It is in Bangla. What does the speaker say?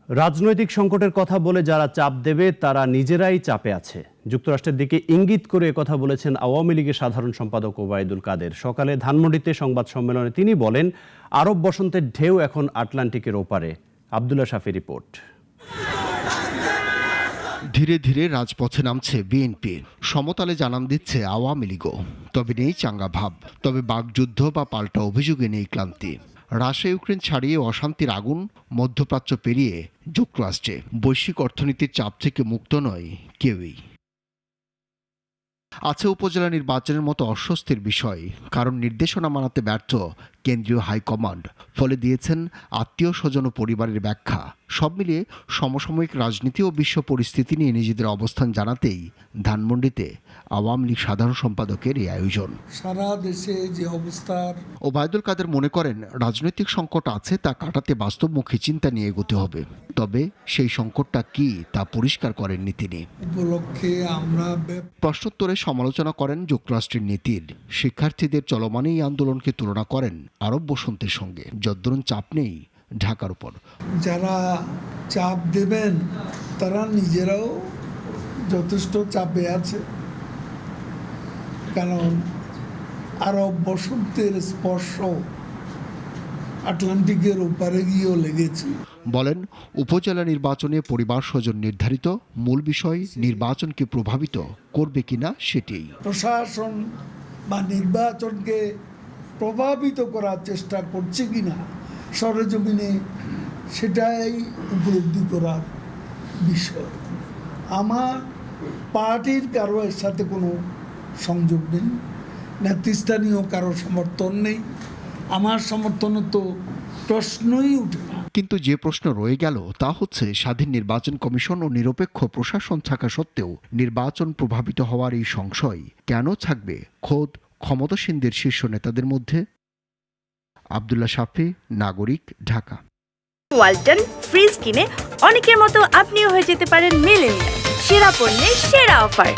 রাজনৈতিক সংকটের কথা বলে যারা চাপ দেবে তারা নিজেরাই চাপে আছে। যুক্তরাষ্ট্রের দিকে ইঙ্গিত করে কথা বলেছেন আওয়ামী লীগের সাধারণ সম্পাদক ওবায়দুল কাদের। সকালে ধানমন্ডিতে সংবাদ সম্মেলনে তিনি বলেন, আরব বসন্তের ঢেউ এখন আটলান্টিকের ওপারে। আব্দুল্লাহ শাফি রিপোর্ট। ধীরে ধীরে রাজপথে নামছে বিএনপি, সমতলে জানান দিচ্ছে আওয়ামী লীগও। তবে নেই চাঙ্গা ভাব, তবে বাকযুদ্ধ বা পাল্টা অভিযোগে নেই ক্লান্তি। রাশিয়া ইউক্রেন ছাড়িয়ে অশান্তির আগুন মধ্যপ্রাচ্য পেরিয়ে যুক্তরাষ্ট্রে। বৈশ্বিক অর্থনীতির চাপ থেকে মুক্ত নয় কেউই। আছে উপজেলা নির্বাচনের মতো অস্বস্তির বিষয়, কারণ নির্দেশনা মানাতে ব্যর্থ কেন্দ্রীয় হাইকমান্ড। ফলে দিয়েছেন আত্মীয় স্বজন ও পরিবারের ব্যাখ্যা। সব মিলিয়ে সমসাময়িক রাজনীতি ও বিশ্ব পরিস্থিতি নিয়ে নিজেদের অবস্থান জানাতেই ধানমন্ডিতে আওয়ামী লীগ সাধারণ সম্পাদকের এই আয়োজন। সারা দেশে যে অবস্থার ওবায়দুল কাদের মনে করেন, রাজনৈতিক সংকট আছে, তা কাটাতে বাস্তবমুখী চিন্তা নিয়ে এগোতে হবে। তবে সেই সংকটটা কি তা পরিষ্কার করেননি তিনি। উপলক্ষে আমরা প্রশ্নোত্তরে সমালোচনা করেন যুক্তরাষ্ট্রের নীতির। শিক্ষার্থীদের চলমান এই আন্দোলনকে তুলনা করেন আরব বসন্তের সঙ্গে। যদ্দরুন চাপ নেই ঢাকার উপর। যারা চাপ দেবেন তারা নিজেরাও যথেষ্ট চাপে আছে, কারণ আরব বসন্তের স্পর্শ আটলান্টিকের ওপারে গিয়েও লেগেছে। বলেন, উপজেলা নির্বাচনে পরিবার স্বজন নির্ধারিত, মূল বিষয় নির্বাচনকে প্রভাবিত করবে কিনা সেটি। প্রশাসন বা নির্বাচনকে প্রভাবিত করার চেষ্টা করছে কিনা সরেজমিনে, সেটাই উপলব্ধি করার বিষয়। আমার পার্টির কারো এর সাথে কোনো সংযোগ নেই, নেতৃস্থানীয় কারো সমর্থন নেই। আমার সমর্থনের তো প্রশ্নই উঠে না। কিন্তু যে প্রশ্ন রয়ে গেল তা হচ্ছে, স্বাধীন নির্বাচন কমিশন ও নিরপেক্ষ প্রশাসন থাকা সত্ত্বেও নির্বাচন প্রভাবিত হওয়ার এই সংশয় কেন থাকবে খোদ ক্ষমতাসীনদের শীর্ষ নেতাদের মধ্যে। আব্দুল্লাহ শাফি, নাগরিক, ঢাকা। ওয়ালটন ফ্রিজ কিনে অনেকের মতো আপনিও হয়ে যেতে পারেন মিলেনিয়াল। সেরা পণ্যের সেরা অফার।